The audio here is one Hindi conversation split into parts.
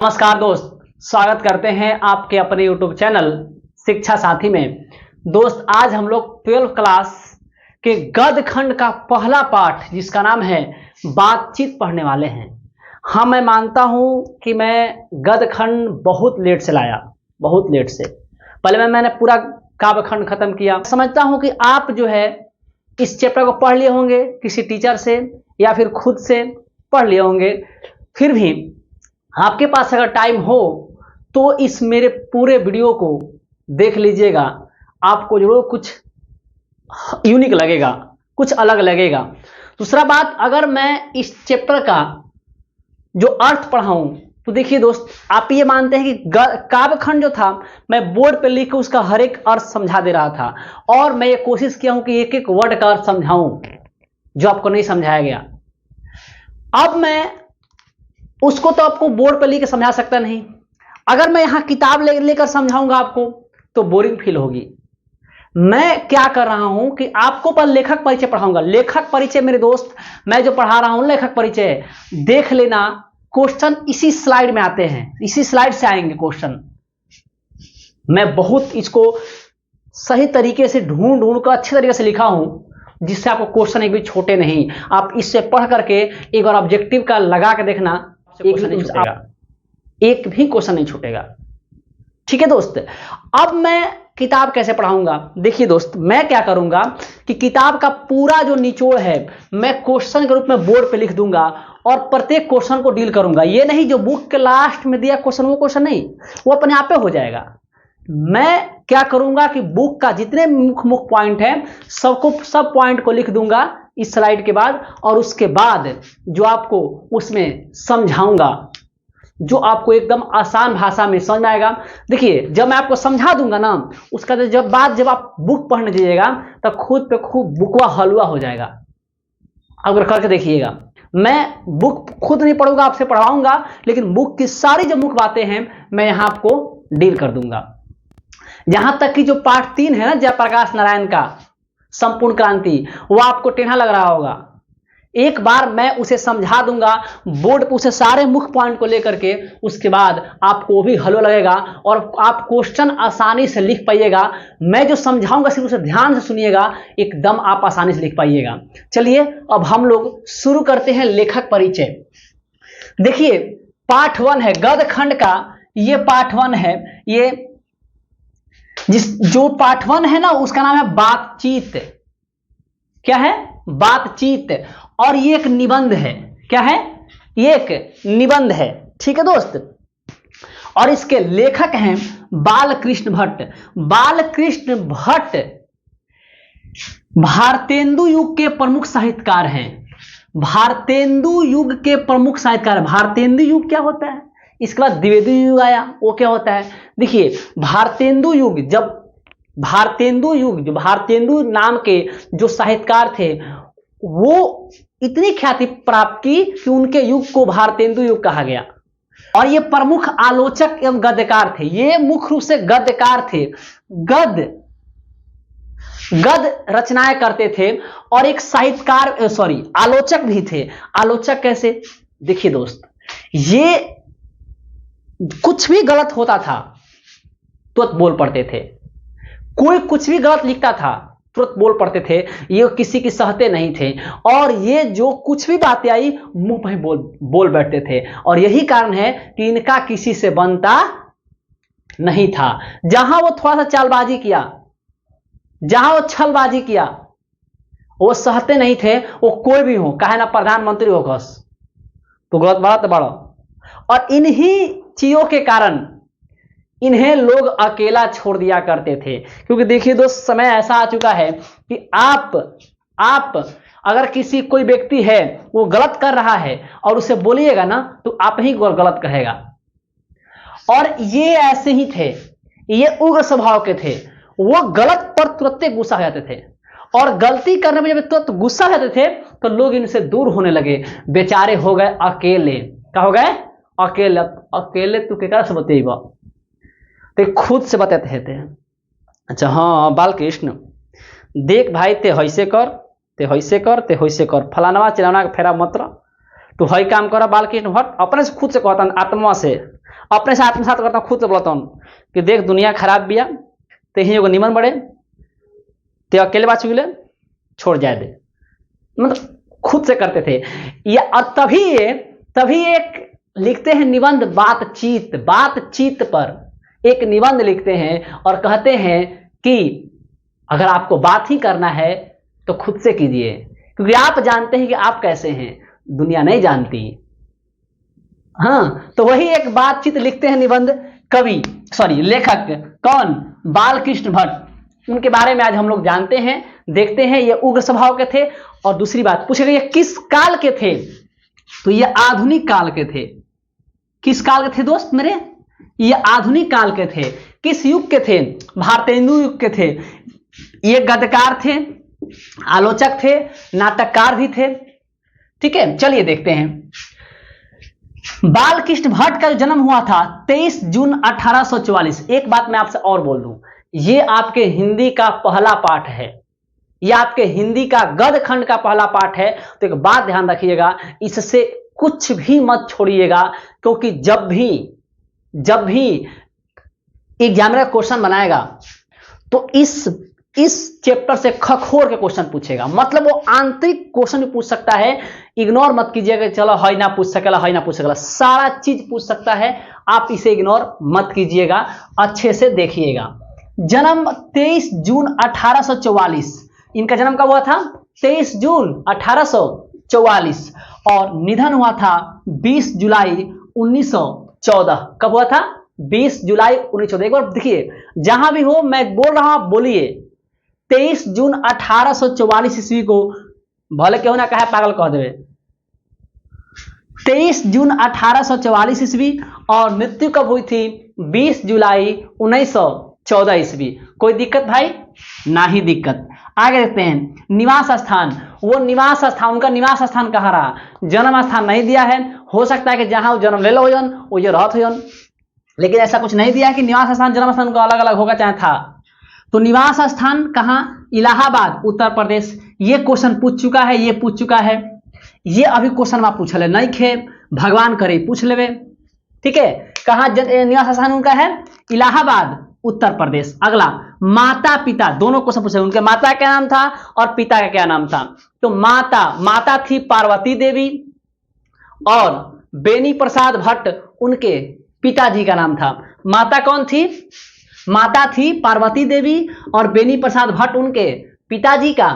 नमस्कार दोस्त, स्वागत करते हैं आपके अपने YouTube चैनल शिक्षा साथी में। दोस्त, आज हम लोग 12th क्लास के गद्य खंड का पहला पाठ जिसका नाम है बातचीत पढ़ने वाले हैं। हाँ, मैं मानता हूं कि मैं गद्य खंड बहुत लेट से लाया, बहुत लेट से। पहले मैंने पूरा काव्य खंड खत्म किया। समझता हूं कि आप जो है इस चैप्टर को पढ़ लिए होंगे, किसी टीचर से या फिर खुद से पढ़ लिए होंगे। फिर भी आपके पास अगर टाइम हो तो इस मेरे पूरे वीडियो को देख लीजिएगा, आपको जरूर कुछ यूनिक लगेगा, कुछ अलग लगेगा। दूसरा बात, अगर मैं इस चैप्टर का जो अर्थ पढ़ाऊं तो देखिए दोस्त, आप ये मानते हैं कि काव्य खंड जो था मैं बोर्ड पे लिख के उसका हर एक अर्थ समझा दे रहा था, और मैं ये कोशिश किया हूं कि एक एक वर्ड का अर्थ समझाऊं जो आपको नहीं समझाया गया। अब मैं उसको तो आपको बोर्ड पर लेकर समझा सकता नहीं। अगर मैं यहां किताब लेकर समझाऊंगा आपको तो बोरिंग फील होगी। मैं क्या कर रहा हूं कि आपको पर लेखक परिचय पढ़ाऊंगा। लेखक परिचय मेरे दोस्त, मैं जो पढ़ा रहा हूं लेखक परिचय, देख लेना क्वेश्चन इसी स्लाइड में आते हैं, इसी स्लाइड से आएंगे क्वेश्चन। मैं बहुत इसको सही तरीके से ढूंढ कर अच्छे तरीके से लिखा हूं जिससे आपको क्वेश्चन एक भी छोटे नहीं। आप इससे पढ़ करके एक बार ऑब्जेक्टिव का लगा के देखना, एक भी क्वेश्चन नहीं छूटेगा। ठीक है दोस्त। अब मैं किताब कैसे पढ़ाऊंगा? देखिए दोस्त, मैं क्या करूंगा कि किताब का पूरा जो निचोड़ है मैं क्वेश्चन के रूप में बोर्ड पे लिख दूंगा और प्रत्येक क्वेश्चन को डील करूंगा। ये नहीं जो बुक के लास्ट में दिया क्वेश्चन वो क्वेश्चन नहीं, वो अपने आप पे हो जाएगा। मैं क्या करूंगा कि बुक का जितने मुख्य पॉइंट है सब पॉइंट को लिख दूंगा इस स्लाइड के बाद, और उसके बाद जो आपको उसमें समझाऊंगा, जो आपको एकदम आसान भाषा में समझ में आएगा। देखिए, जब मैं आपको समझा दूंगा ना, उसका जब आप बुक पढ़ने जाइएगा तब खुद पे खूब बुकवा हलवा हो जाएगा। अगर करके देखिएगा, मैं बुक खुद नहीं पढ़ूंगा, आपसे पढ़ाऊंगा, लेकिन बुक की सारी जो मुख्य बातें हैं मैं यहां आपको डील कर दूंगा। जहां तक कि जो पार्ट 3 है ना, जयप्रकाश नारायण का संपूर्ण क्रांति, वो आपको टेढ़ा लग रहा होगा। एक बार मैं उसे समझा दूंगा बोर्ड पर, उसे सारे मुख्य पॉइंट को लेकर के, उसके बाद आपको भी हलवा लगेगा और आप क्वेश्चन आसानी से लिख पाइएगा। मैं जो समझाऊंगा सिर्फ उसे ध्यान से सुनिएगा, एकदम आप आसानी से लिख पाइएगा। चलिए अब हम लोग शुरू करते हैं लेखक परिचय। देखिए, पार्ट 1 है गद्य खंड का, ये पार्ट 1 है। ये जो पार्ट 1 है ना, उसका नाम है बातचीत। क्या है? बातचीत। और ये एक निबंध है। क्या है? ये एक निबंध है। ठीक है दोस्त। और इसके लेखक हैं बालकृष्ण भट्ट। बालकृष्ण भट्ट भारतेंदु युग के प्रमुख साहित्यकार हैं। भारतेंदु युग के प्रमुख साहित्यकार। भारतेंदु युग क्या होता है? इसके बाद द्विवेदी युग आया, वो क्या होता है? देखिए, भारतेंदु युग, जब भारतेंदु नाम के जो साहित्यकार थे वो इतनी ख्याति प्राप्त की कि उनके युग को भारतेंदु युग कहा गया। और ये प्रमुख आलोचक एवं गद्यकार थे। ये मुख्य रूप से गद्यकार थे, गद्य रचनाएं करते थे, और एक साहित्यकार आलोचक भी थे। आलोचक कैसे? देखिए दोस्त, ये कुछ भी गलत होता था तुरंत बोल पड़ते थे। कोई कुछ भी गलत लिखता था तुरंत बोल पड़ते थे। ये किसी की सहते नहीं थे, और ये जो कुछ भी बातें आई मुंह पर बोल बैठते थे। और यही कारण है कि इनका किसी से बनता नहीं था। जहां वो थोड़ा सा चालबाजी किया, जहां वो छलबाजी किया, वो सहते नहीं थे। वो कोई भी हो, कहे ना प्रधानमंत्री हो, बस तो गलत बात बड़ा। और इन्हीं चीजों के कारण इन्हें लोग अकेला छोड़ दिया करते थे। क्योंकि देखिए दोस्त, समय ऐसा आ चुका है कि आप अगर कोई व्यक्ति है वो गलत कर रहा है और उसे बोलिएगा ना तो आप ही गलत कहेगा। और ये ऐसे ही थे, ये उग्र स्वभाव के थे। वो गलत पर तुरंत गुस्सा हो जाते थे, और गलती करने में जब तुरंत गुस्सा हो जाते थे तो लोग इनसे दूर होने लगे। बेचारे हो गए अकेले। क्या हो गए? अकेले। तू क्या से बतेगा? ते खुद से बताते थे। अच्छा, हाँ बालकृष्ण, देख भाई, ते हैसे कर, ते हैसे कर, ते हैसे कर, फलाना चिलाना फेरा मत। तो हई काम करा बालकृष्ण भट्ट अपने से खुद से कहता आत्मा से। अपने से आत्मसात करता हूँ, खुद से बोलता हूँ कि देख दुनिया खराब बिया, ते ही एगो निमन बड़े, ते अकेले बात चुगले छोड़ जाए दे, मतलब खुद से करते थे ये। और तभी एक लिखते हैं निबंध बातचीत पर एक निबंध लिखते हैं और कहते हैं कि अगर आपको बात ही करना है तो खुद से कीजिए, क्योंकि आप जानते हैं कि आप कैसे हैं, दुनिया नहीं जानती। हाँ, तो वही एक बातचीत लिखते हैं निबंध लेखक कौन, बालकृष्ण भट्ट। उनके बारे में आज हम लोग जानते हैं, देखते हैं। ये उग्र स्वभाव के थे। और दूसरी बात पूछेगा ये किस काल के थे, तो ये आधुनिक काल के थे। किस काल के थे दोस्त मेरे, ये आधुनिक काल के थे। किस युग के थे, भारतेंदु युग के थे। ये गद्यकार थे, आलोचक थे, नाटककार भी थे। ठीक है, चलिए देखते हैं। बालकृष्ण भट्ट का जन्म हुआ था 23 जून 1844। एक बात मैं आपसे और बोल दूं, ये आपके हिंदी का पहला पाठ है, ये आपके हिंदी का गद्य खंड का पहला पाठ है। तो एक बात ध्यान रखिएगा, इससे कुछ भी मत छोड़िएगा, क्योंकि जब भी एग्जामिनर क्वेश्चन बनाएगा तो इस चैप्टर से खखोर के क्वेश्चन पूछेगा। मतलब वो आंतरिक क्वेश्चन भी पूछ सकता है, इग्नोर मत कीजिएगा चलो है ना पूछ सकेला, सारा चीज पूछ सकता है। आप इसे इग्नोर मत कीजिएगा, अच्छे से देखिएगा। जन्म 23 जून 1844, इनका जन्म कब हुआ था, 23 जून 1844, और निधन हुआ था 20 जुलाई 1914। कब हुआ था, 20 जुलाई 1914। एक बार देखिए, जहां भी हो मैं बोल रहा हूं आप बोलिए। 23 जून 1844 ईस्वी को, भले क्यों ना कहे पागल कह देवे, 23 जून 1844 ईस्वी, और मृत्यु कब हुई थी, 20 जुलाई 1914 ईस्वी। कोई दिक्कत भाई, ना ही दिक्कत। आगे देखते हैं, निवास स्थान। वो निवास स्थान, उनका निवास स्थान कहाँ रहा, जन्म स्थान नहीं दिया है। हो सकता है कि जहां वो जन्म ले लो वो ये रहत हो, लेकिन ऐसा कुछ नहीं दिया कि निवास स्थान जन्म स्थान का अलग अलग होगा चाहे था। तो निवास स्थान कहाँ, इलाहाबाद उत्तर प्रदेश। ये क्वेश्चन पूछ चुका है, ये पूछ चुका है, ये अभी क्वेश्चन में पूछ ले नहीं खे, भगवान करे पूछ लेवे। ठीक है, कहाँ निवास स्थान उनका है, इलाहाबाद उत्तर प्रदेश। अगला, माता पिता, दोनों क्वेश्चन पूछे, उनके माता का क्या नाम था और पिता का क्या नाम था। तो माता थी पार्वती देवी, और बेनी प्रसाद भट्ट उनके पिताजी का नाम था। माता कौन थी, माता थी पार्वती देवी, और बेनी प्रसाद भट्ट उनके पिताजी का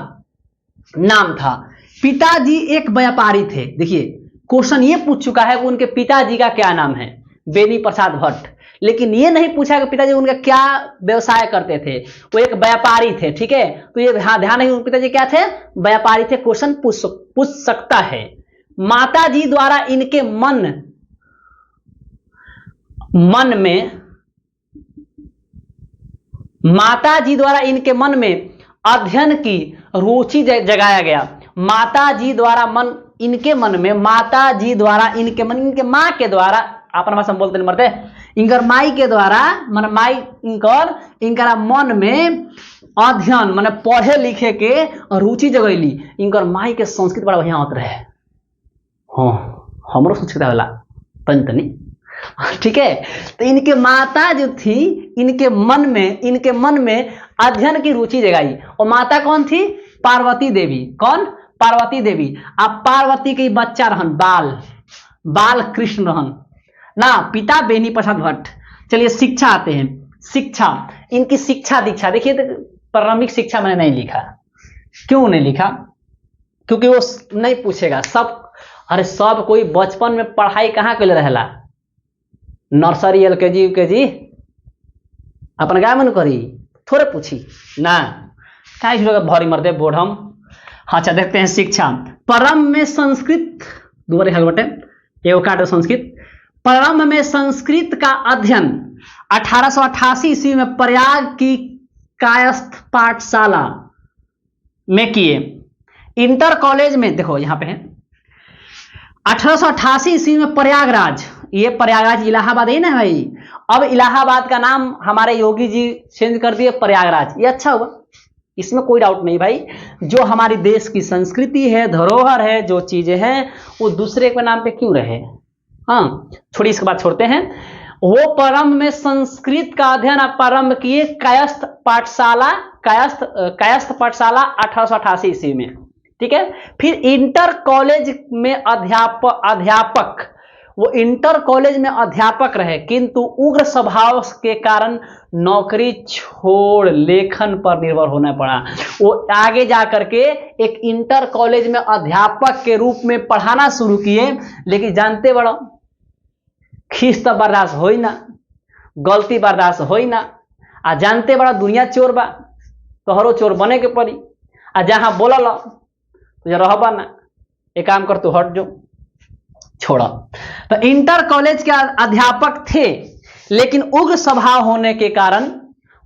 नाम था। पिताजी एक व्यापारी थे। देखिए क्वेश्चन ये पूछ चुका है कि उनके पिताजी का क्या नाम है, बेनी प्रसाद भट्ट, लेकिन ये नहीं पूछा कि पिताजी उनका क्या व्यवसाय करते थे। वो एक व्यापारी थे। ठीक है, तो ये ध्यान है, उनके पिताजी क्या थे, व्यापारी थे। क्वेश्चन पूछ सकता है। माता जी द्वारा इनके मन में अध्ययन की रुचि जगाया गया। माता जी द्वारा इनके माँ के द्वारा, अपन भाषा में बोलते नहीं मरते, इनकर माई के द्वारा, मन माई इनकर मन में अध्ययन माने पढ़े लिखे के रुचि जगैली। इनकर माई के संस्कृत बड़ा बढ़िया होता रहे। हाँ, हमरो संस्कृत वाला तनी। ठीक है, तो इनके माता जो थी, इनके मन में अध्ययन की रुचि जगाई। और माता कौन थी, पार्वती देवी। कौन, पार्वती देवी। अब पार्वती के बच्चा रहन बाल कृष्ण रहन ना, पिता बेनी प्रसाद भट्ट। चलिए शिक्षा आते हैं। शिक्षा, इनकी शिक्षा दीक्षा देखिए, प्रारंभिक शिक्षा मैंने नहीं लिखा। क्यों नहीं लिखा, क्योंकि वो नहीं पूछेगा। सब कोई बचपन में पढ़ाई कहाँ के लिए रहेला, नर्सरी LKG UKG अपन क्या मन करी, थोड़े पूछी ना, क्या भरी मरते बोर्ड हम। अच्छा देखते हैं शिक्षा। प्रारंभ में संस्कृत, दोबारा हल बटे एगो काटो संस्कृत। प्रारंभ में संस्कृत का अध्ययन 1888 ईस्वी में प्रयाग की कायस्थ पाठशाला में किए। इंटर कॉलेज में, देखो यहां पे है 1888 ईस्वी में प्रयागराज, ये प्रयागराज इलाहाबाद है ना भाई। अब इलाहाबाद का नाम हमारे योगी जी चेंज कर दिए प्रयागराज, ये अच्छा हुआ, इसमें कोई डाउट नहीं भाई। जो हमारी देश की संस्कृति है, धरोहर है, जो चीजें हैं, वो दूसरे के नाम पे क्यों रहे। हाँ, छोड़ी, इसके बाद छोड़ते हैं। वो प्रारंभ में संस्कृत का अध्ययन प्रारंभ किए कायस्थ पाठशाला 1888 ईस्वी में। ठीक है, फिर इंटर कॉलेज में अध्यापक वो इंटर कॉलेज में अध्यापक रहे, किंतु उग्र स्वभाव के कारण नौकरी छोड़ लेखन पर निर्भर होना पड़ा। वो आगे जाकर के एक इंटर कॉलेज में अध्यापक के रूप में पढ़ाना शुरू किए, लेकिन जानते बड़ो खीस तो बर्दाश्त हो ना, गलती बर्दाश्त हो ना, आ जानते बड़ा दुनिया चोर बा, तोहरो चोर बने के पड़ी, आ जहां बोला लो तुझे रहबा ना, एक काम कर तू हट जो छोड़ा। तो इंटर कॉलेज के अध्यापक थे, लेकिन उग्र स्वभाव होने के कारण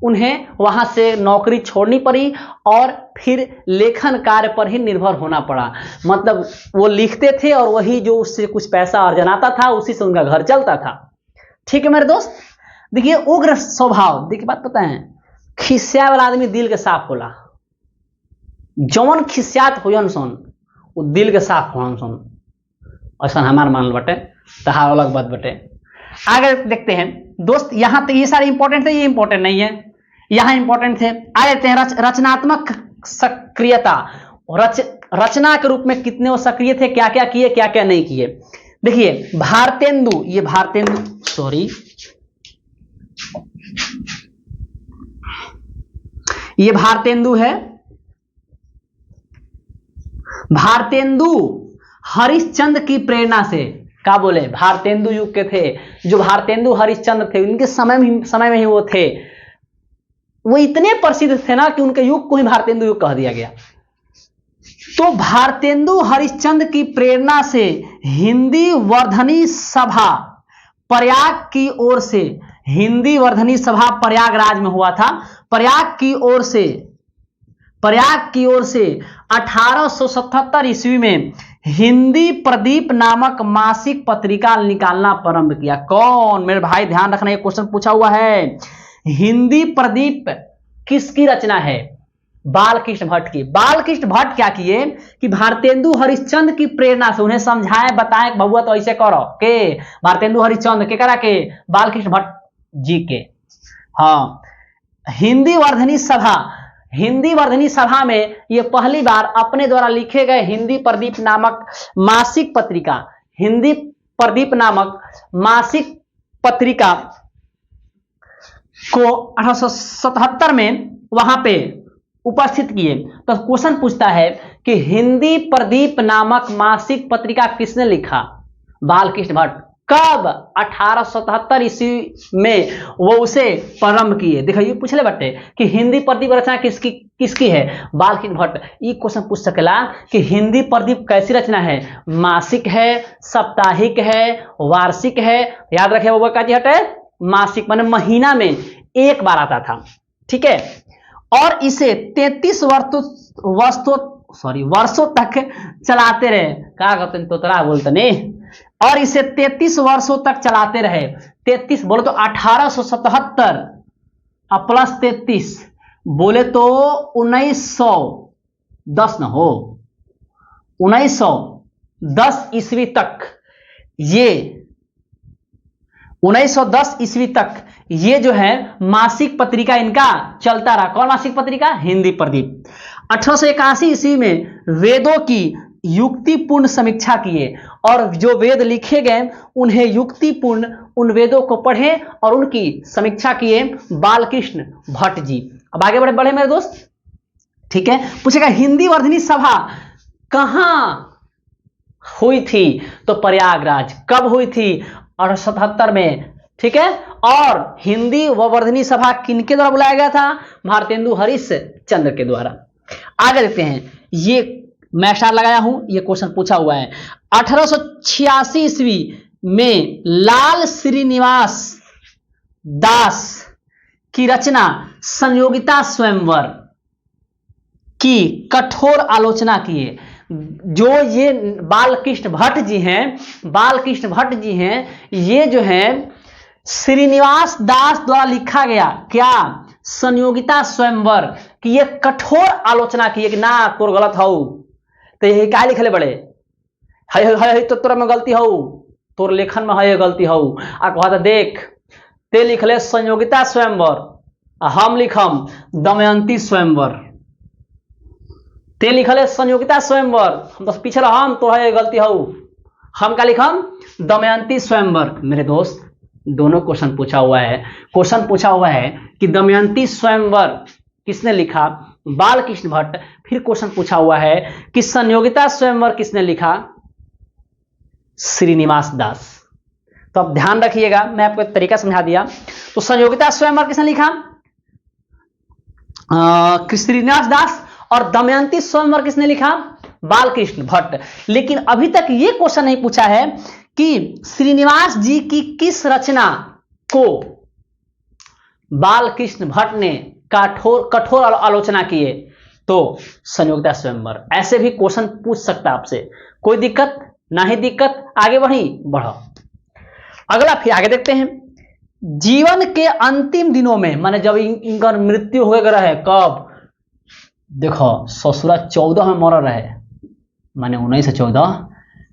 उन्हें वहां से नौकरी छोड़नी पड़ी और फिर लेखन कार्य पर ही निर्भर होना पड़ा। मतलब वो लिखते थे और वही जो उससे कुछ पैसा अर्जन आता था उसी से उनका घर चलता था। ठीक है मेरे दोस्त, देखिए उग्र स्वभाव, देखिए बात पता है, खिस्या वाला आदमी दिल के साफ होला, जौन खिस्यात हो सुन वो दिल के साफ हो सुन, ऐसा हमार मान बटे तहार अलग बात बटे। आगे देखते हैं दोस्त, यहां तक ये सारे इंपॉर्टेंट थे, ये इंपॉर्टेंट नहीं है, यहां इंपॉर्टेंट थे। आ जाते हैं रचनात्मक सक्रियता, रचना के रूप में कितने वो सक्रिय थे, क्या क्या किए क्या क्या नहीं किए। देखिए भारतेंदु, ये भारतेंदु सॉरी ये भारतेंदु है, भारतेंदु हरिश्चंद्र की प्रेरणा से, क्या बोले भारतेंदु युग के थे, जो भारतेंदु हरिश्चंद्र थे उनके समय में ही वो थे, वो इतने प्रसिद्ध थे ना कि उनके युग को ही भारतेंदु युग कह दिया गया। तो भारतेंदु हरिश्चंद्र की प्रेरणा से हिंदी वर्धनी सभा प्रयाग की ओर से, हिंदी वर्धनी सभा प्रयागराज में हुआ था, प्रयाग की ओर से 1877 ईस्वी में हिंदी प्रदीप नामक मासिक पत्रिका निकालना प्रारंभ किया। कौन मेरे भाई ध्यान रखना, ये क्वेश्चन पूछा हुआ है। हिंदी प्रदीप किसकी रचना है? बालकृष्ण भट्ट की। बालकृष्ण भट्ट क्या किए कि भारतेंदु हरिश्चंद्र की प्रेरणा से उन्हें समझाए बताए बबुआ तो ऐसे करो के, भारतेंदु हरिश्चंद्र के करा के, बालकृष्ण भट्ट जी के। हाँ, हिंदी वर्धनी सभा में ये पहली बार अपने द्वारा लिखे गए हिंदी प्रदीप नामक मासिक पत्रिका, हिंदी प्रदीप नामक मासिक पत्रिका को 1877 में वहां पे उपस्थित किए। तो क्वेश्चन पूछता है कि हिंदी प्रदीप नामक मासिक पत्रिका किसने लिखा? बालकृष्ण भट्ट। कब? 1877 ईस्वी में वो उसे प्रारंभ किए। देखो ये पूछ ले बट्टे कि हिंदी प्रदीप रचना किसकी है? बालकृष्ण भट्ट। ये क्वेश्चन पूछ सकेला कि हिंदी प्रदीप कैसी रचना है, मासिक है, साप्ताहिक है, वार्षिक है? याद रखे वो का जी हटे मासिक, माने महीना में एक बार आता था। ठीक है, और इसे 33 वर्षों तक चलाते रहे। क्या कहते हैं तोतरा बोलते नहीं, और इसे 33 वर्षों तक चलाते रहे। 33 बोले तो 1877 प्लस 33 बोले तो 1910 न हो, 1910 ईस्वी तक, ये 1910 ईस्वी तक ये जो है मासिक पत्रिका इनका चलता रहा। कौन मासिक पत्रिका? हिंदी प्रदीप। 1881 ईस्वी में वेदों की युक्तिपूर्ण समीक्षा किए, और जो वेद लिखे गए उन्हें युक्तिपूर्ण उन वेदों को पढ़े और उनकी समीक्षा किए बालकृष्ण भट्ट जी। अब आगे बढ़े मेरे दोस्त। ठीक है, पूछेगा हिंदी वर्धनी सभा कहां हुई थी? तो प्रयागराज। कब हुई थी? 1877 में। ठीक है, और हिंदी वर्धनी सभा किनके द्वारा बुलाया गया था? भारतेंदु हरिश्चंद्र के द्वारा। आगे देखते हैं, ये मैं स्टार लगाया हूं, ये क्वेश्चन पूछा हुआ है। 1886 ईस्वी में लाल श्रीनिवास दास की रचना संयोगिता स्वयंवर की कठोर आलोचना किए। जो ये बालकृष्ण भट्ट जी हैं, ये जो है श्रीनिवास दास द्वारा लिखा गया क्या? संयोगिता स्वयंवर की ये कठोर आलोचना की है कि ना तोर गलत हो, तो यही क्या लिखले बड़े है तो तोरा में गलती हो, तोर लेखन में है गलती हो। आ कहता देख ते लिखले संयोगिता स्वयंवर, हम लिखम दमयंती स्वयंवर। ते लिखले संयोगिता स्वयंवर, हम तो पीछे हम तो है गलती हो, हम का लिखम दमयंती स्वयंवर। मेरे दोस्त दोनों क्वेश्चन पूछा हुआ है। क्वेश्चन पूछा हुआ है कि दमयंती स्वयंवर किसने लिखा, बालकृष्ण भट्ट। फिर क्वेश्चन पूछा हुआ है कि संयोगिता स्वयंवर किसने लिखा, श्रीनिवास दास। तो अब ध्यान रखिएगा, मैं आपको एक तरीका समझा दिया। तो संयोगिता स्वयंवर किसने लिखा, श्रीनिवास दास, और दमयंती स्वयंवर किसने लिखा, बालकृष्ण भट्ट। लेकिन अभी तक यह क्वेश्चन नहीं पूछा है कि श्रीनिवास जी की किस रचना को बालकृष्ण भट्ट ने कठोर आलोचना किए, तो संयोगिता स्वयंवर। ऐसे भी क्वेश्चन पूछ सकता है आपसे, कोई दिक्कत नहीं, दिक्कत आगे बढ़ो। अगला फिर आगे देखते हैं। जीवन के अंतिम दिनों में, माने जब इनका मृत्यु हो गया है, कब देखो ससुरा 14 में मर रहे, माने 1914,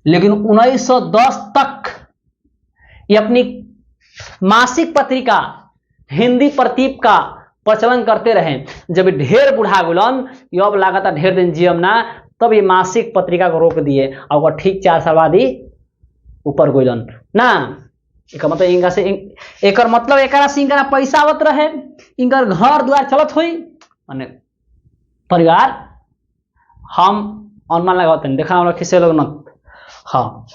लेकिन 1910 तक ये अपनी मासिक पत्रिका हिंदी प्रतीप का प्रचलन करते रहे। जब ढेर बुढ़ा गुलन, अब लागत ढेर दिन जियम ना, तब ये मासिक पत्रिका को रोक दिए, और ठीक 4 साल बाद ही ऊपर गुलन ना। एक मतलब इनका से एक मतलब एकरा से इनका पैसा आवत रहे, इनका घर द्वार चलत हुई, माने परिवार। हम अनुमान लगाते हैं, देखा हम लोग किसी लोग न। हाँ,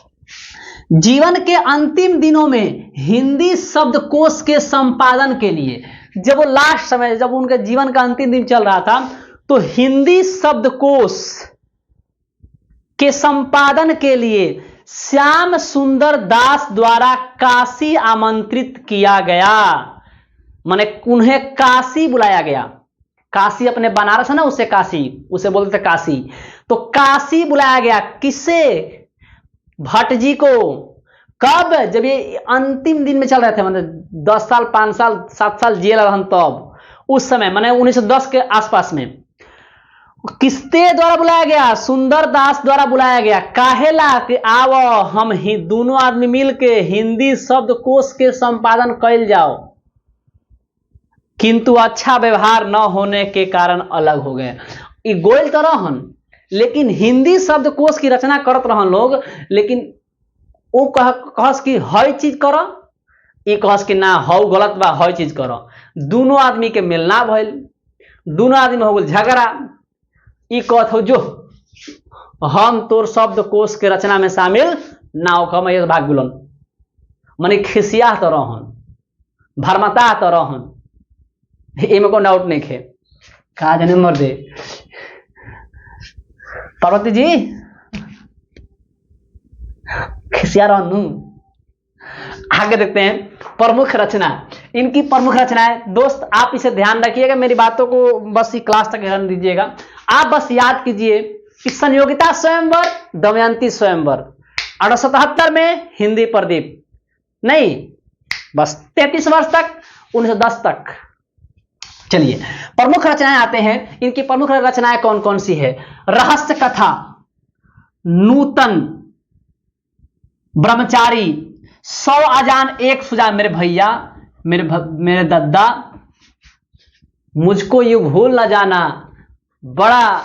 जीवन के अंतिम दिनों में हिंदी शब्दकोश के संपादन के लिए, जब वो लास्ट समय, जब उनके जीवन का अंतिम दिन चल रहा था, तो हिंदी शब्दकोश के संपादन के लिए श्याम सुंदर दास द्वारा काशी आमंत्रित किया गया। माने उन्हें काशी बुलाया गया। काशी अपने बनारस है ना, उसे काशी, उसे बोलते थे काशी। तो काशी बुलाया गया किसे, भट्ट जी को। कब, जब ये अंतिम दिन में चल रहे थे, मतलब 10 साल 5 साल 7 साल जेल रहन, तब उस समय माने 1910 के आसपास में किसके द्वारा बुलाया गया, सुंदर दास द्वारा बुलाया गया। काहेला कि आओ हम ही दोनों आदमी मिलके हिंदी शब्दकोश के संपादन कैल जाओ। किंतु अच्छा व्यवहार न होने के कारण अलग हो गए। ये गोयल तो रहन, लेकिन हिंदी शब्दकोश की रचना करत रहन लोग, लेकिन वो कहस कि हई चीज करो, ये कहस कि ना हऊ गलत बा, हई चीज करो। दोनों आदमी के मिलना भइल, दोनों आदमी हो गल झगड़ा। ये कहत हो जो हम तोर शब्दकोश के रचना में शामिल ना हो, मैं भाग गुलन, मने खिसिया तो रहन, भरमता तो रहन, इमे को डाउट नहीं खे। कहा जाने मर दे पार्वती जी खिसिया रहनू। आगे देखते हैं प्रमुख रचना, इनकी प्रमुख रचनाएं। दोस्त आप इसे ध्यान रखिएगा, मेरी बातों को बस क्लास तक ध्यान दीजिएगा। आप बस याद कीजिए कि संयोगिता स्वयंवर, दमयंती स्वयंवर, 1877 में हिंदी प्रदीप, नहीं बस 33 वर्ष तक, 1910 तक। चलिए प्रमुख रचनाएं आते हैं। इनकी प्रमुख रचनाएं कौन कौन सी है, रहस्य कथा, नूतन, ब्रह्मचारी, 100 अजान एक सुजान, मेरे भैया मेरे दद्दा, मुझको ये भूल न जाना, बड़ा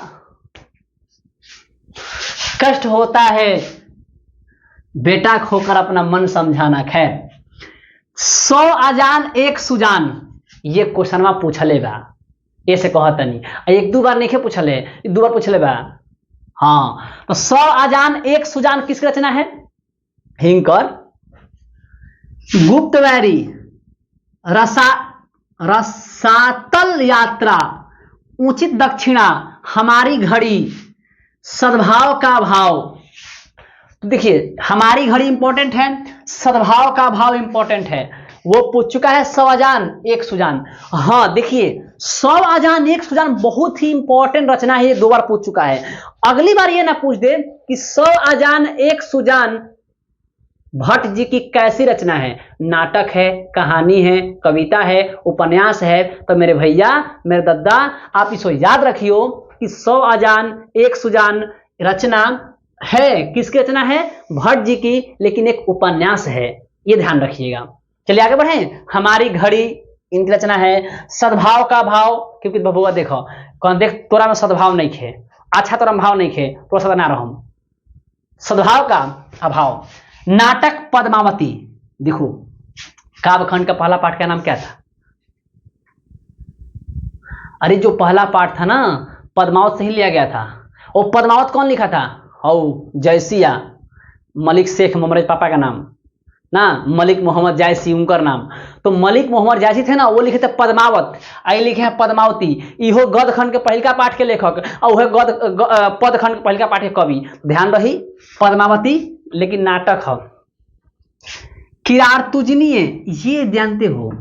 कष्ट होता है बेटा खोकर अपना मन समझाना। खैर 100 अजान एक सुजान, ये क्वेश्चनवा पूछले बा, ऐसे कहत नहीं, एक दो बार नहीं पूछले, 2 बार पूछले बा। हाँ, तो 100 अजान एक सुजान किसकी रचना है, हिंकर। गुप्तवैरी, रसातल यात्रा, उचित दक्षिणा, हमारी घड़ी, सद्भाव का भाव। तो देखिए हमारी घड़ी इंपॉर्टेंट है, सद्भाव का भाव इंपॉर्टेंट है, वो पूछ चुका है। 100 अजान एक सुजान, हाँ देखिए 100 अजान एक सुजान बहुत ही इंपॉर्टेंट रचना है, ये 2 बार पूछ चुका है। अगली बार ये ना पूछ दे कि 100 अजान एक सुजान भट्ट जी की कैसी रचना है, नाटक है, कहानी है, कविता है, उपन्यास है। तो मेरे भैया मेरे दद्दा आप इसको याद रखियो कि 100 अजान एक सुजान रचना है, किसकी रचना है, भट्ट जी की, लेकिन एक उपन्यास है, ये ध्यान रखिएगा। चलिए आगे बढ़े। हमारी घड़ी, इनकी रचना है सद्भाव का भाव, क्योंकि बबुआ देखो कौन देख तोरा में सद्भाव नहीं खे, अच्छा तोरा में भाव नहीं खे, तो सदा ना रहो, सद्भाव का अभाव। नाटक पद्मावती, देखो काव्यखंड का पहला पाठ का नाम क्या था? अरे जो पहला पाठ था ना पद्मावत से ही लिया गया था। वो पद्मावत कौन लिखा था? ओ जयसिया, मलिक शेख मोहम्मद पापा का नाम ना, मलिक मोहम्मद जायसी उनका नाम। तो मलिक मोहम्मद जायसी थे ना, वो लिखे थे पद्मावत, आई लिखे हैं पद्मावती। इहो गद खंड के पहिलका पाठ के लेखक और वह पद खंड के पहिलका पाठ के कवि। ध्यान रही पद्मावती, लेकिन नाटक है। किरारतुजनीय, ये जानते हो,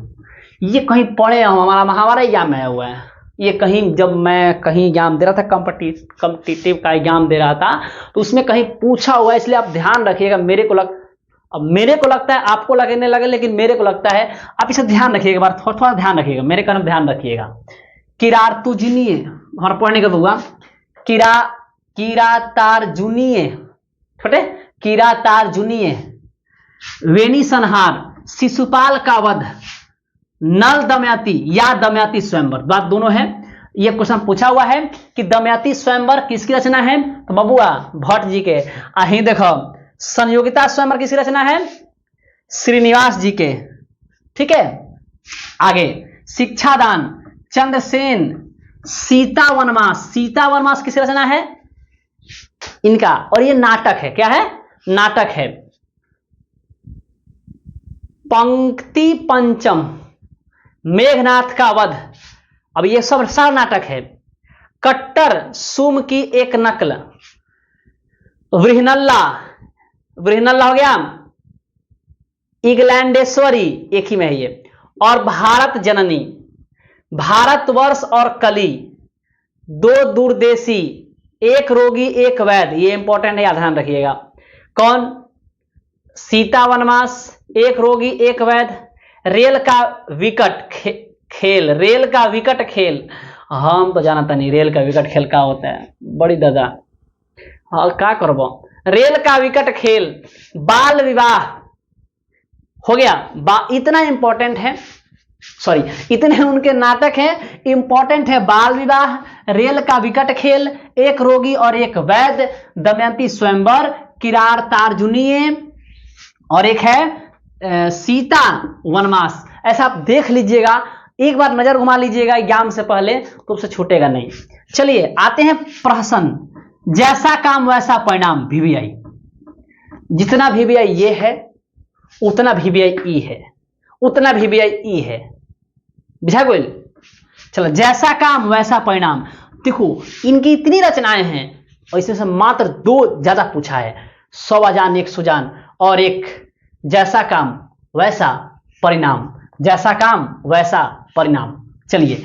ये कहीं पढ़े हो, हमारा महाभारत एग्जाम में आया हुआ है ये। कहीं जब मैं कहीं एग्जाम दे रहा था, कॉम्पिटिटिव का एग्जाम दे रहा था, तो उसमें कहीं पूछा हुआ है, इसलिए आप ध्यान रखिएगा। अब मेरे को लगता है आपको लगने लगे, लेकिन मेरे को लगता है आप इसे ध्यान रखिएगा, बार थोड़ा थोड़ा ध्यान रखिएगा, मेरे कर्म ध्यान रखिएगा। किरारतुजनीय हमारा पढ़ने का हुआ, किरातार्जुनीय, छोटे किरातार्जुनीय, वेणी संहार, शिशुपाल का वध, नल दमयंती या दमयंती स्वयंवर, बात दोनों है। ये क्वेश्चन पूछा हुआ है कि दमयंती स्वयंवर किसकी रचना है? तो बबुआ भट्ट जी के। अही देखो संयोगिता स्वयंवर किसकी रचना है? श्रीनिवास जी के। ठीक है, आगे शिक्षादान, चंद्रसेन, सीता वनवास, सीता वनवास किसकी रचना है? इनका। और ये नाटक है, क्या है? नाटक है। पंक्ति पंचम, मेघनाथ का वध, अब ये सब सारा नाटक है। कट्टर सुम की एक नकल, वृहनल्ला, वृहनल्ला हो गया, इंग्लैंडेश्वरी एक ही में है ये, और भारत जननी, भारतवर्ष और कली, दो दूरदेशी, एक रोगी एक वैद्य, ये इंपॉर्टेंट है, याद ध्यान रखिएगा। कौन? सीता वनवास, एक रोगी एक वैद्य, रेल का विकट खेल, रेल का विकट खेल, हम तो जानता नहीं रेल का विकट खेल का होता है, बड़ी दादा हाँ क्या करबो। रेल का विकट खेल, बाल विवाह हो गया। इतना इंपॉर्टेंट है, सॉरी इतने उनके नाटक हैं, इंपॉर्टेंट है बाल विवाह, रेल का विकट खेल, एक रोगी और एक वैद्य, दमयंती स्वयंवर, किरातार्जुनीय, और एक है सीता वनवास। ऐसा आप देख लीजिएगा, एक बार नजर घुमा लीजिएगा एग्जाम से पहले, तो उससे छूटेगा नहीं। चलिए आते हैं प्रहसन, जैसा काम वैसा परिणाम, VVI। जितना VVI ये है उतना VVI ई है, उतना VVI ई है, बुझा गोल। चलो जैसा काम वैसा परिणाम, देखो इनकी इतनी रचनाएं हैं और इसमें से मात्र 2 ज्यादा पूछा है, 100 अजान 100 जान, और एक जैसा काम वैसा परिणाम, जैसा काम वैसा परिणाम। चलिए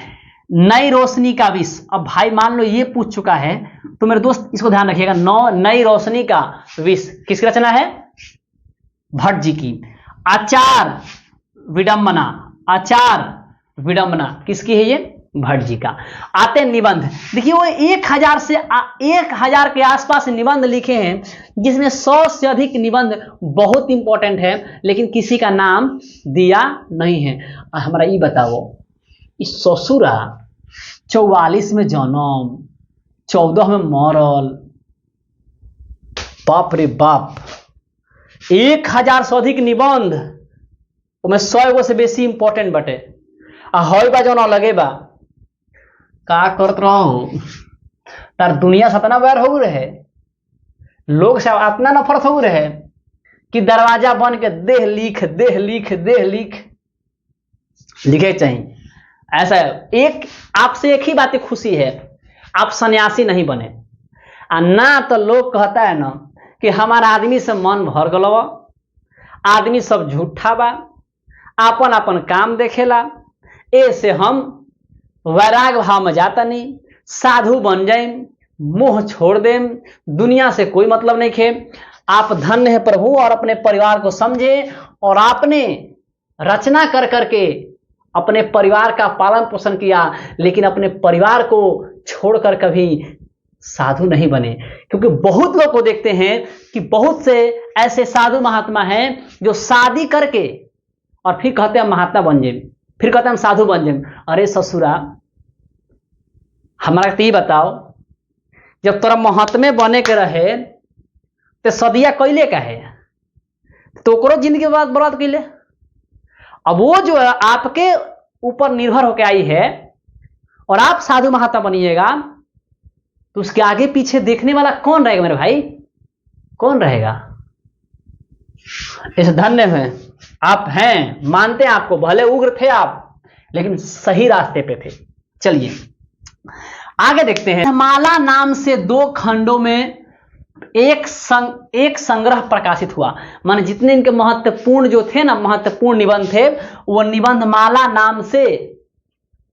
नई रोशनी का विष, अब भाई मान लो ये पूछ चुका है तो मेरे दोस्त इसको ध्यान रखिएगा, नई रोशनी का विष किसकी रचना है? भट्ट जी की। आचार विडंबना, आचार विडंबना किसकी है? ये भट्ट जी का। आते निबंध, देखिए वो 1000 के आसपास निबंध लिखे हैं, जिसमें 100 से अधिक निबंध बहुत इंपॉर्टेंट है, लेकिन किसी का नाम दिया नहीं है। हमारा ये बताओ, इस ससुरा 44 में जन्म, 14 में मरल, बाप रे बाप, 1000 से अधिक निबंध, उसमें 100 गो से बेसी इंपॉर्टेंट बटे, हई बा जो लगे बा का करत रहो तार दुनिया से इतना बैर हो रहे, लोग से इतना नफरत हो रहे कि दरवाजा बन के देह लिख देह लिख देह लिख लिखे चाहिए। ऐसा एक आपसे एक ही बात खुशी है, आप सन्यासी नहीं बने, ना तो लोग कहता है ना कि हमारा आदमी से मन भर गलो, आदमी सब झूठा बा, आपन आपन काम देखेला, ऐसे हम वैराग भाव में जाता नहीं, साधु बन जाए, मोह छोड़ दें, दुनिया से कोई मतलब नहीं खे। आप धन्य है प्रभु, और अपने परिवार को समझे, और आपने रचना कर करके अपने परिवार का पालन पोषण किया, लेकिन अपने परिवार को छोड़कर कभी साधु नहीं बने। क्योंकि बहुत लोग को देखते हैं कि बहुत से ऐसे साधु महात्मा हैं जो शादी करके और फिर कहते हैं हम महात्मा बन जाए, फिर कहते हैं हम साधु बन जाए। अरे ससुरा, हमारा तो ये बताओ, जब तोरा महात्मे बने के रहे तो सदिया कैले का है, तो ओकरो जिंदगी बर्बाद कैले। अब वो जो है आपके ऊपर निर्भर होकर आई है और आप साधु महात्मा बनिएगा, तो उसके आगे पीछे देखने वाला कौन रहेगा मेरे भाई? कौन रहेगा? इस धन्य में आप हैं, मानते हैं आपको, भले उग्र थे आप लेकिन सही रास्ते पे थे। चलिए आगे देखते हैं। माला नाम से 2 खंडों में एक संग्रह प्रकाशित हुआ। माने जितने इनके महत्वपूर्ण जो थे ना, महत्वपूर्ण निबंध थे, वो निबंध माला नाम से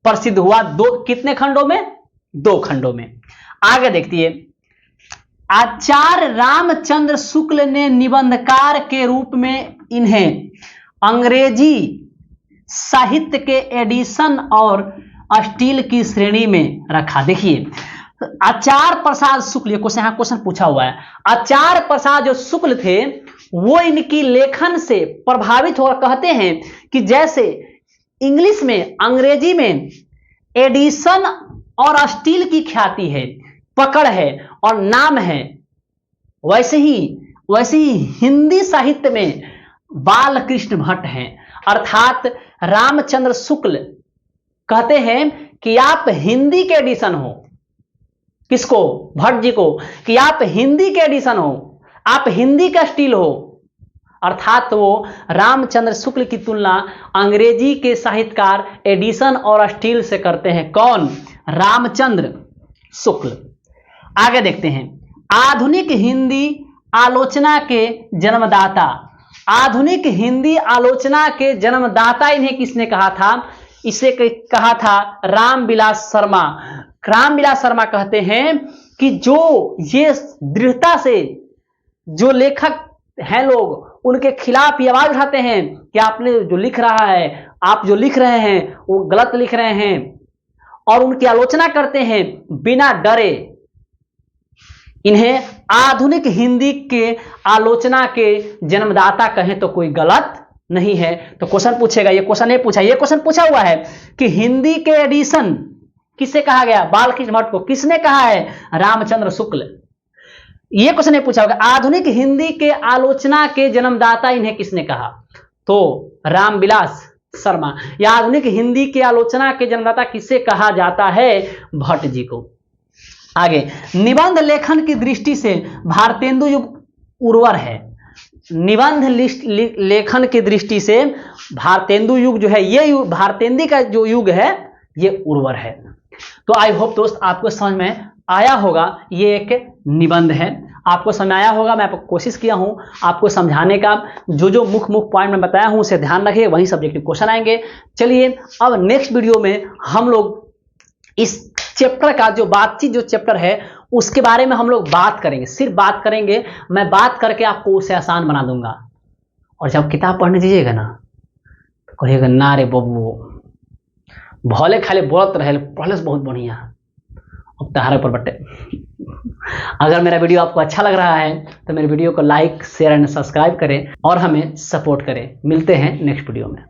प्रसिद्ध हुआ। कितने खंडों में? 2 खंडों में। आगे देखिए, आचार्य रामचंद्र शुक्ल ने निबंधकार के रूप में इन्हें अंग्रेजी साहित्य के एडिशन और स्टील की श्रेणी में रखा। देखिए, आचार्य प्रसाद शुक्ल, ये क्वेश्चन, यहाँ क्वेश्चन पूछा हुआ है। आचार्य प्रसाद जो शुक्ल थे, वो इनकी लेखन से प्रभावित होकर कहते हैं कि जैसे इंग्लिश में, अंग्रेजी में एडिशन और स्टील की ख्याति है, पकड़ है और नाम है, वैसे ही हिंदी साहित्य में बालकृष्ण भट्ट हैं। अर्थात रामचंद्र शुक्ल कहते हैं कि आप हिंदी के एडिशन हो। किसको? भट्ट जी को, कि आप हिंदी के एडिशन हो, आप हिंदी का स्टील हो। अर्थात वो रामचंद्र शुक्ल की तुलना अंग्रेजी के साहित्यकार एडिशन और स्टील से करते हैं। कौन? रामचंद्र शुक्ल। आगे देखते हैं, आधुनिक हिंदी आलोचना के जन्मदाता। आधुनिक हिंदी आलोचना के जन्मदाता इन्हें किसने कहा था? इसे कहा था रामविलास शर्मा। रामविलास शर्मा कहते हैं कि जो ये दृढ़ता से जो लेखक हैं लोग, उनके खिलाफ ये आवाज उठाते हैं कि आपने जो लिख रहा है, आप जो लिख रहे हैं वो गलत लिख रहे हैं, और उनकी आलोचना करते हैं बिना डरे, इन्हें आधुनिक हिंदी के आलोचना के जन्मदाता कहें तो कोई गलत नहीं है। तो क्वेश्चन पूछेगा, ये क्वेश्चन नहीं पूछा, ये क्वेश्चन पूछा हुआ है कि हिंदी के एडिशन किसे कहा गया? बालकृष्ण भट्ट को। किसने कहा है? रामचंद्र शुक्ल। ये क्वेश्चन नहीं पूछा होगा, आधुनिक हिंदी के आलोचना के जन्मदाता इन्हें किसने कहा? तो रामविलास शर्मा। या आधुनिक हिंदी के आलोचना के जन्मदाता किसे कहा जाता है? भट्ट जी को। आगे, निबंध लेखन की दृष्टि से भारतेंदु युग उर्वर है। निबंध लेखन की दृष्टि से भारतेंदु युग जो है, ये भारतेंदु का जो युग है, ये उर्वर है। तो आई होप दोस्त आपको समझ में आया होगा। ये एक निबंध है, आपको समझ आया होगा। मैं कोशिश किया हूं आपको समझाने का। जो मुख्य पॉइंट मैं बताया हूं उसे ध्यान रखिए, वहीं सब्जेक्टिव क्वेश्चन आएंगे। चलिए अब नेक्स्ट वीडियो में हम लोग इस चैप्टर का जो बातचीत जो चैप्टर है उसके बारे में हम लोग बात करेंगे, सिर्फ बात करेंगे। मैं बात करके आपको उसे आसान बना दूंगा। और जब किताब पढ़ने दीजिएगा ना, तो कहिएगा ना रे बबू, भले खाली बोलत रहे, पढ़ले से बहुत बढ़िया, अब तहारे पर बटे। अगर मेरा वीडियो आपको अच्छा लग रहा है तो मेरे वीडियो को लाइक, शेयर एंड सब्सक्राइब करें और हमें सपोर्ट करें। मिलते हैं नेक्स्ट वीडियो में।